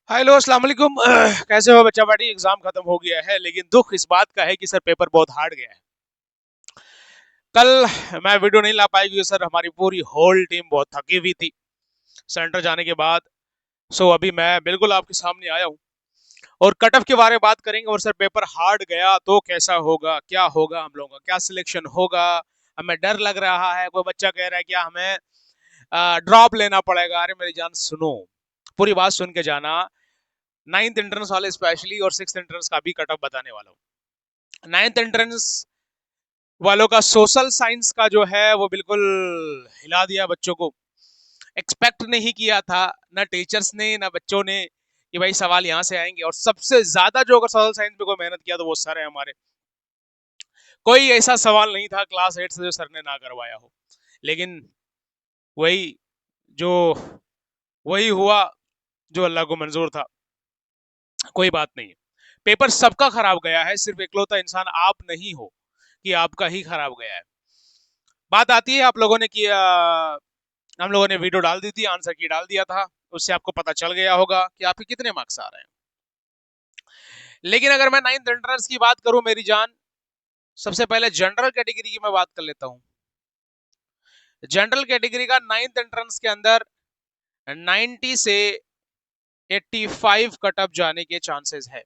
Hello अस्सलाम वालेकुम। कैसे हो बच्चा पार्टी? एग्जाम खत्म हो गया है, लेकिन दुख इस बात का है कि सर पेपर बहुत हार्ड गया है। कल मैं वीडियो नहीं ला पाई क्योंकि सर हमारी पूरी होल टीम बहुत थकी हुई थी सेंटर जाने के बाद। सो अभी मैं बिल्कुल आपके सामने आया हूँ और कट ऑफ के बारे में बात करेंगे। और सर पेपर हार्ड गया तो कैसा होगा, क्या होगा, हम लोगों का क्या सिलेक्शन होगा। हमें डर लग रहा है, कोई बच्चा कह रहा है कि हमें ड्रॉप लेना पड़ेगा। अरे मेरी जान सुनो, पूरी बात सुन के जाना। नाइन्थ एंट्रेंस वाले स्पेशली और सिक्स एंट्रेंस का भी कट ऑफ बताने वाला हूँ। नाइन्थ एंट्रेंस वालों का सोशल साइंस का जो है वो बिल्कुल हिला दिया बच्चों को। एक्सपेक्ट नहीं किया था, ना टीचर्स ने ना बच्चों ने, कि भाई सवाल यहाँ से आएंगे। और सबसे ज्यादा जो अगर सोशल साइंस में कोई मेहनत किया तो वो सर है हमारे। कोई ऐसा सवाल नहीं था क्लास 8 से जो सर ने ना करवाया हो। लेकिन वही जो वही हुआ जो अल्लाह को मंजूर था। कोई बात नहीं है, पेपर सबका खराब गया है, सिर्फ इकलौता इंसान आप नहीं हो कि आपका ही खराब गया है। बात आती है आप लोगों ने कि हम लोगों ने वीडियो डाल दी थी, आंसर की डाल दिया था, उससे आपको पता चल गया होगा कि आपके कितने मार्क्स आ रहे हैं। लेकिन अगर मैं नाइन्थ एंट्रेंस की बात करूं मेरी जान, सबसे पहले जनरल कैटेगरी की मैं बात कर लेता हूं। जनरल कैटेगरी का नाइन्थ एंट्रेंस के अंदर 90 से 85 कट ऑफ जाने के चांसेस है।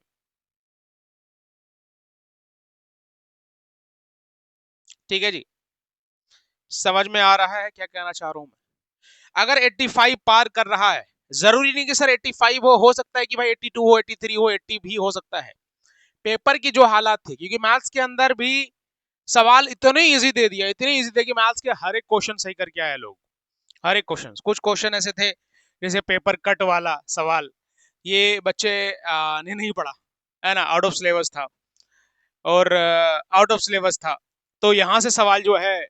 ठीक है जी, समझ में आ रहा है क्या कहना चाह रहा हूं मैं? अगर 85 पार कर रहा है, जरूरी नहीं कि सर 85 हो सकता है कि भाई 82 हो, 83 हो, 80 भी हो सकता है। पेपर की जो हालात थी, क्योंकि मैथ्स के अंदर भी सवाल इतने इजी दे दिया, इतने इजी थे कि मैथ्स के हर एक क्वेश्चन सही करके आए लोग। हर एक क्वेश्चन, कुछ क्वेश्चन ऐसे थे जैसे पेपर कट वाला सवाल, ये बच्चे ने नहीं पढ़ा, है ना, आउट ऑफ सिलेबस था। और आउट ऑफ सिलेबस था तो यहाँ से सवाल जो है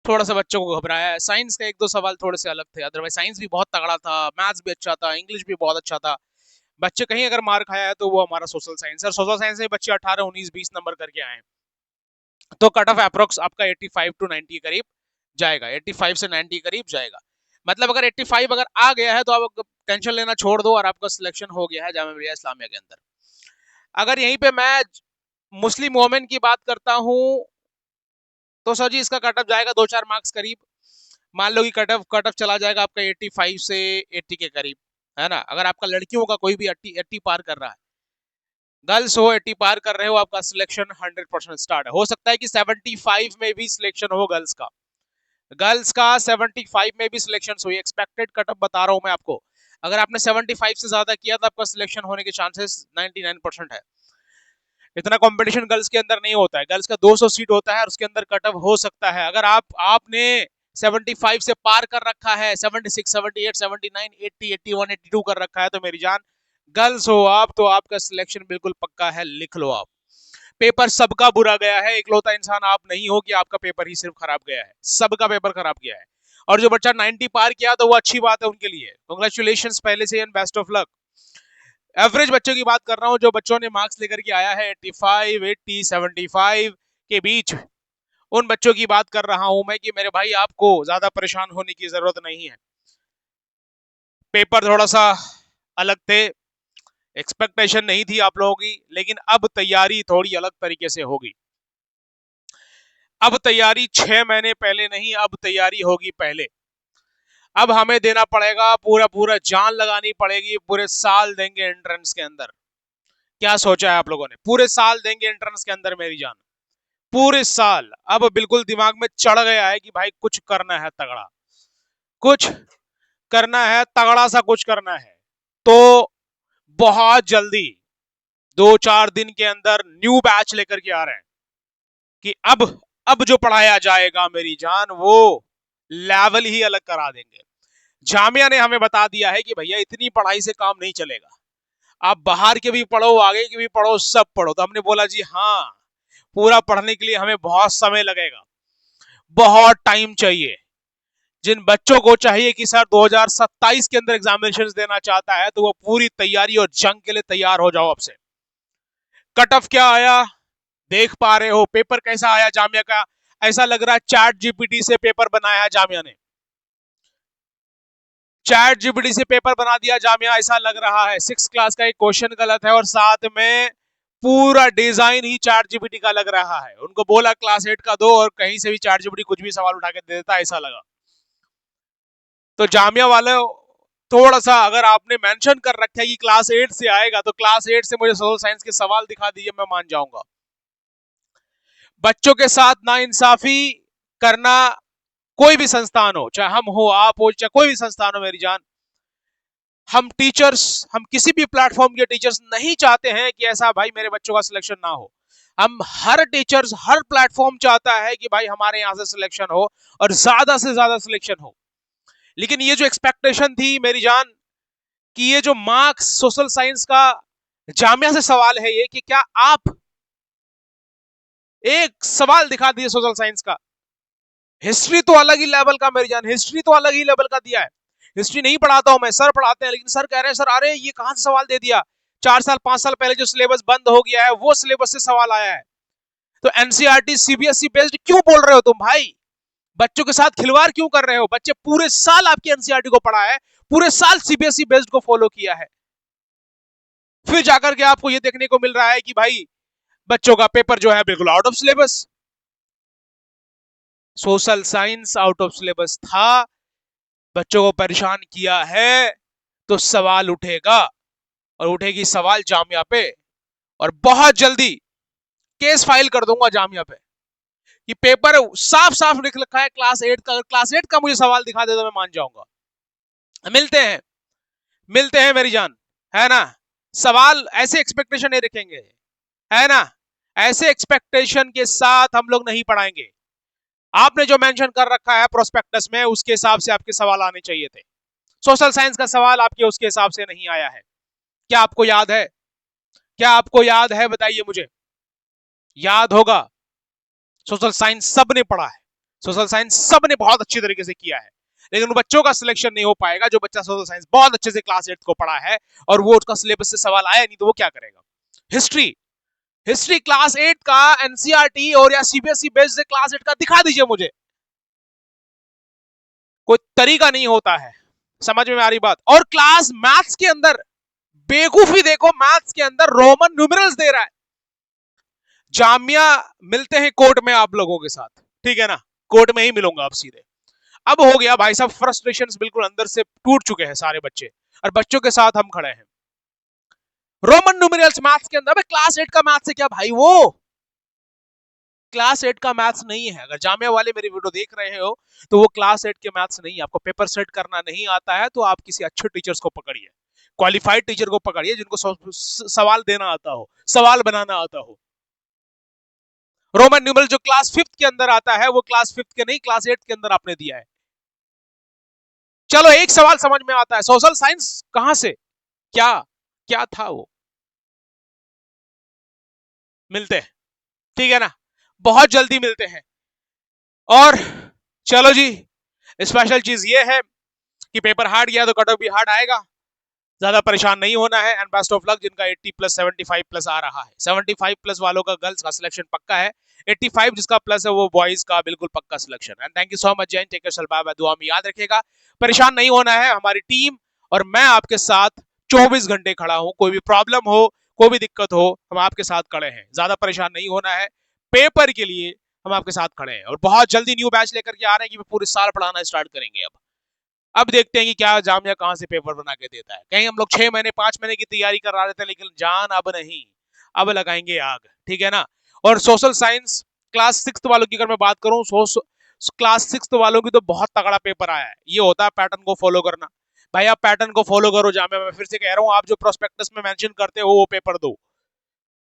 थोड़ा सा बच्चों को घबराया है। साइंस का एक दो सवाल थोड़े से अलग थे, अदरवाइज साइंस भी बहुत तगड़ा था, मैथ्स भी अच्छा था, इंग्लिश भी बहुत अच्छा था। बच्चे कहीं अगर मार खाया है तो वो हमारा सोशल साइंस है। सोशल साइंस में बच्चे 18 19 20 नंबर करके आए हैं। तो कट ऑफ अप्रोक्स आपका 85 टू 90 के करीब जाएगा, 85 से 90 के करीब जाएगा। मतलब अगर 85 अगर आ गया है तो आप टेंशन लेना छोड़ दो और आपका सिलेक्शन हो गया है जामिया मिलिया इस्लामिया के अंदर। अगर यहीं पे मैं मुस्लिम वोमेन की बात करता हूँ तो सर जी इसका कट ऑफ जाएगा 2 4 मार्क्स करीब। मान लो कि कट ऑफ चला जाएगा आपका 85 से 80 के करीब, है ना। अगर आपका लड़कियों का कोई भी 80 पार कर रहा है, गर्ल्स हो 80 पार कर रहे हो, आपका सिलेक्शन 100% स्टार्ट है। हो सकता है कि 75 में भी सिलेक्शन हो गर्ल्स का 75 में भी सिलेक्शन हुई। एक्सपेक्टेड कट ऑफ बता रहा हूं मैं आपको। अगर आपने 75 से ज्यादा किया तो आपका सिलेक्शन होने के चांसेस 99% है। इतना कंपटीशन गर्ल्स के अंदर नहीं होता है। गर्ल्स का 200 सीट होता है और उसके अंदर कट ऑफ हो सकता है। अगर आपने 75 से पार कर रखा है, 76 78 79 80 81 82 कर रखा है, तो मेरी जान गर्ल्स हो आप तो आपका सिलेक्शन बिल्कुल पक्का है, लिख लो आप। पेपर सबका बुरा गया है, इकलौता इंसान आप नहीं हो कि आपका पेपर ही सिर्फ खराब गया है, सबका पेपर खराब गया है। और जो बच्चा 90 पार किया तो वो अच्छी बात है उनके लिए, कांग्रेचुलेशन पहले से and best of luck. Average बच्चों की बात कर रहा हूँ, जो बच्चों ने मार्क्स लेकर के आया है 85 80 75 के बीच, उन बच्चों की बात कर रहा हूं मैं कि मेरे भाई आपको ज्यादा परेशान होने की जरूरत नहीं है। पेपर थोड़ा सा अलग थे, एक्सपेक्टेशन नहीं थी आप लोगों की, लेकिन अब तैयारी थोड़ी अलग तरीके से होगी। अब तैयारी 6 महीने पहले नहीं, अब तैयारी होगी पहले। अब हमें देना पड़ेगा पूरा पूरा, जान लगानी पड़ेगी, पूरे साल देंगे एंट्रेंस के अंदर। क्या सोचा है आप लोगों ने? पूरे साल देंगे एंट्रेंस के अंदर मेरी जान, पूरे साल। अब बिल्कुल दिमाग में चढ़ गया है कि भाई कुछ करना है तगड़ा, कुछ करना है तगड़ा सा, कुछ करना है। तो बहुत जल्दी 2 4 दिन के अंदर न्यू बैच लेकर के आ रहे हैं कि अब जो पढ़ाया जाएगा मेरी जान वो लेवल ही अलग करा देंगे। जामिया ने हमें बता दिया है कि भैया इतनी पढ़ाई से काम नहीं चलेगा, आप बाहर के भी पढ़ो, आगे के भी पढ़ो, सब पढ़ो। तो हमने बोला जी हाँ, पूरा पढ़ने के लिए हमें बहुत समय लगेगा, बहुत टाइम चाहिए। जिन बच्चों को चाहिए कि सर 2027 के अंदर एग्जामिनेशन देना चाहता है तो वो पूरी तैयारी और जंग के लिए तैयार हो जाओ अब से। कट ऑफ क्या आया देख पा रहे हो, पेपर कैसा आया जामिया का। ऐसा लग रहा है चैट जीपीटी से पेपर बनाया है जामिया ने। चैट जीपीटी से पेपर बना दिया जामिया, ऐसा लग रहा है 6 क्लास का एक क्वेश्चन गलत है और साथ में पूरा डिजाइन ही चैट जीपीटी का लग रहा है। उनको बोला क्लास 8 का दो और कहीं से भी चैट जीपीटी कुछ भी सवाल उठा के दे देता, ऐसा लगा। तो जामिया वाले थोड़ा सा, अगर आपने मेंशन कर रखा है कि क्लास 8 से आएगा तो क्लास 8 से मुझे सोशल साइंस के सवाल दिखा दीजिए, मैं मान जाऊंगा। बच्चों के साथ नाइंसाफी करना कोई भी संस्थान हो, चाहे हम हो, आप हो, चाहे कोई भी संस्थान हो मेरी जान, हम टीचर्स, हम किसी भी प्लेटफॉर्म के टीचर्स नहीं चाहते हैं कि ऐसा भाई मेरे बच्चों का सिलेक्शन ना हो। हम हर टीचर्स, हर प्लेटफॉर्म चाहता है कि भाई हमारे यहां से सिलेक्शन हो और ज्यादा से ज्यादा सिलेक्शन हो। लेकिन ये जो एक्सपेक्टेशन थी मेरी जान कि ये जो मार्क्स सोशल साइंस का जामिया से सवाल है, ये कि क्या आप एक सवाल दिखा दिए सोशल साइंस का। हिस्ट्री तो अलग ही लेवल का मेरी जान, हिस्ट्री तो अलग ही लेवल का दिया है। हिस्ट्री नहीं पढ़ाता हूं मैं, सर पढ़ाते हैं, लेकिन सर कह रहे हैं सर अरे ये कहां से सवाल दे दिया, 4 साल 5 साल पहले जो सिलेबस बंद हो गया है वो सिलेबस से सवाल आया है। तो एनसीईआरटी सीबीएसई बेस्ड क्यों बोल रहे हो तुम भाई? बच्चों के साथ खिलवाड़ क्यों कर रहे हो? बच्चे पूरे साल आपकी एनसीईआरटी को पढ़ा है, पूरे साल सीबीएसई बेस्ड को फॉलो किया है, फिर जाकर के आपको ये देखने को मिल रहा है कि भाई बच्चों का पेपर जो है बिल्कुल out of syllabus. Social science out of syllabus था, बच्चों को परेशान किया है, तो सवाल उठेगा और उठेगी सवाल जामिया पे, और बहुत जल्दी केस फाइल कर दूंगा जामिया पे कि पेपर साफ साफ लिख रखा है क्लास 8 का, अगर क्लास 8 का मुझे सवाल दिखा दे तो मैं मान जाऊंगा। मिलते हैं, मिलते हैं मेरी जान, है ना? सवाल ऐसे एक्सपेक्टेशन नहीं रखेंगे, है ना? ऐसे एक्सपेक्टेशन के साथ हम लोग नहीं पढ़ाएंगे। आपने जो मेंशन कर रखा है प्रोस्पेक्टस में, उसके हिसाब से आपके सवाल आने चाहिए थे। सोशल साइंस का सवाल आपके उसके हिसाब से नहीं आया है। क्या आपको याद है? क्या आपको याद है? बताइए मुझे, याद होगा। सोशल साइंस सबने पढ़ा है, सोशल साइंस सबने बहुत अच्छी तरीके से किया है, लेकिन बच्चों का सिलेक्शन नहीं हो पाएगा जो बच्चा सोशल साइंस बहुत अच्छे से क्लास 8 को पढ़ा है और वो उसका सिलेबस से सवाल आया नहीं तो वो क्या करेगा? हिस्ट्री, हिस्ट्री क्लास 8 का एनसीईआरटी और या सीबीएसई बेस्ड से क्लास 8 का दिखा दीजिए मुझे। कोई तरीका नहीं होता है, समझ में आ रही बात? और क्लास मैथ्स के अंदर बेवकूफी देखो, मैथ्स के अंदर रोमन न्यूमेरल्स दे रहा है। जामिया मिलते हैं कोर्ट में आप लोगों के साथ, ठीक है ना? कोर्ट में ही मिलूंगा आप सीधे। अब हो गया भाई साहब, फ्रस्ट्रेशंस बिल्कुल अंदर से टूट चुके हैं सारे बच्चे, और बच्चों के साथ हम खड़े हैं। रोमन न्यूमेरल्स मैथ्स के अंदर, क्लास 8 का मैथ्स है क्या भाई? वो क्लास 8 का मैथ्स नहीं है। अगर जामिया वाले मेरी वीडियो देख रहे हो तो वो क्लास 8 के मैथ्स नहीं है। आपको पेपर सेट करना नहीं आता है तो आप किसी अच्छे टीचर्स को पकड़िए, क्वालिफाइड टीचर को पकड़िए जिनको सवाल देना आता हो, सवाल बनाना आता हो। रोमन न्यूमेरल जो क्लास 5th के अंदर आता है वो क्लास 5th के नहीं, क्लास 8 के अंदर आपने दिया है। चलो एक सवाल समझ में आता है, सोशल साइंस कहां से, क्या क्या था वो? मिलते हैं, ठीक है ना? बहुत जल्दी मिलते हैं। और चलो जी, स्पेशल चीज ये है कि पेपर हार्ड गया तो कट ऑफ भी हार्ड आएगा, ज्यादा परेशान नहीं होना है। एंड बेस्ट ऑफ लक जिनका 80 प्लस 75 प्लस आ रहा है। 75 प्लस वालों का गर्ल्स का सिलेक्शन पक्का है, 85 जिसका प्लस है वो बॉयज का बिल्कुल पक्का selection. And thank you so much Jain, take care, bye bye, दुआ में याद रखिएगा। परेशान नहीं होना है, हमारी टीम और मैं आपके साथ 24 घंटे खड़ा हूं, कोई भी प्रॉब्लम हो, कोई भी दिक्कत हो, हम आपके साथ खड़े हैं। ज्यादा परेशान नहीं होना है, पेपर के लिए हम आपके साथ खड़े हैं। और बहुत जल्दी न्यू बैच लेकर के आ रहे हैं कि पूरे साल पढ़ाना स्टार्ट करेंगे। अब देखते हैं कि क्या जामिया कहां से पेपर बना के देता है। कहीं हम लोग 6 महीने 5 महीने की तैयारी करा रहे थे, लेकिन जान अब नहीं, अब लगाएंगे आग, ठीक है ना? और सोशल साइंस क्लास 6 वालों की अगर मैं बात करूं, क्लास 6 वालों की तो बहुत तगड़ा पेपर आया है। ये होता है पैटर्न को फॉलो करना। भाई आप पैटर्न को फॉलो करो जामिया में, फिर से कह रहा हूं, आप जो प्रोस्पेक्टस में मेंशन करते हो वो पेपर दो,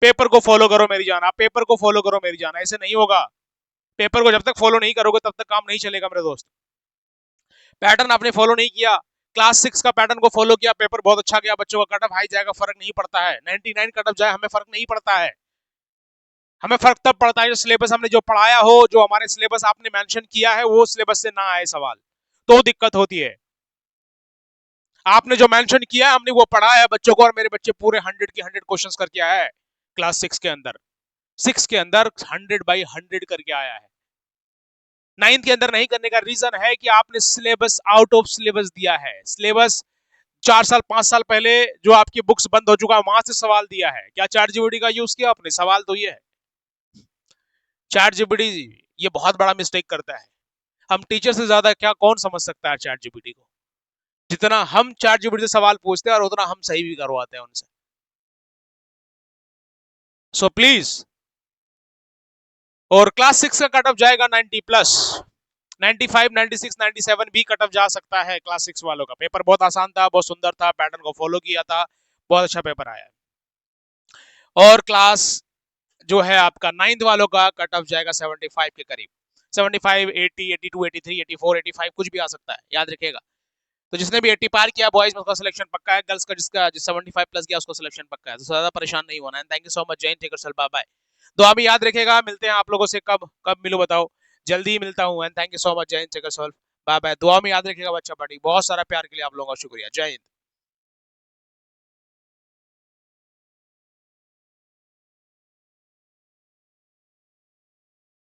पेपर को फॉलो करो मेरी जान, आप पेपर को फॉलो करो मेरी जान। ऐसे नहीं होगा, पेपर को जब तक फॉलो नहीं करोगे तब तक काम नहीं चलेगा मेरे दोस्त। पैटर्न आपने फॉलो नहीं किया, क्लास 6 का पैटर्न को फॉलो किया, पेपर बहुत अच्छा गया, बच्चों का कटअप हाई जाएगा, फर्क नहीं पड़ता है। 99 कटअप जाए हमें फर्क नहीं पड़ता है। हमें फर्क तब पड़ता है जो सिलेबस हमने जो पढ़ाया हो, जो हमारे सिलेबस आपने मेंशन किया है वो सिलेबस से ना आए सवाल, तो दिक्कत होती है। आपने जो मेंशन किया है हमने वो पढ़ा है बच्चों को, और मेरे बच्चे पूरे 100 की 100 क्वेश्चंस करके आया है क्लास 6 के अंदर, 6 के अंदर 100 बाई 100 करके आया है। 9th के अंदर नहीं करने का रीजन है कि आपने सिलेबस आउट ऑफ सिलेबस दिया है। सिलेबस 4 साल 5 साल पहले जो आपकी बुक्स बंद हो चुका है वहां से सवाल दिया है। क्या चैट जीपीटी का यूज किया आपने? सवाल तो ये है। चैट जीपीटी ये बहुत बड़ा मिस्टेक करता है। हम टीचर से ज्यादा क्या कौन समझ सकता है चैट जीपीटी को? जितना हम चैट जीपीटी से सवाल पूछते हैं और उतना हम सही भी करवाते हैं उनसे। सो प्लीज, और क्लास 6 का कट ऑफ जाएगा 90 प्लस, 95 96 97 भी कट ऑफ जा सकता है। क्लास 6 वालों का पेपर बहुत आसान था, बहुत सुंदर था, पैटर्न को फॉलो किया था, बहुत अच्छा पेपर आया। और क्लास जो है आपका 9th वालों का कट ऑफ जाएगा 75 के करीब, 75 80 82 83 84 85 कुछ भी आ सकता है, याद रखिएगा। तो जिसने भी 80 पार किया बॉयज में उसका सिलेक्शन पक्का है, गर्ल्स का जिसका 75 प्लस गया उसका सिलेक्शन पक्का है। तो ज्यादा परेशान नहीं होना है। थैंक यू सो मच, जय Hind, take care, bye bye. दुआ में याद रखेगा। मिलते हैं आप लोगों से कब कब मिलूं बताओ? जल्दी ही मिलता हूँ। And thank you so much, जय Hind, take care, bye bye. दुआ में याद रखिएगा बच्चा पार्टी। बहुत सारा प्यार के लिए आप लोगों का शुक्रिया। जय हिंद।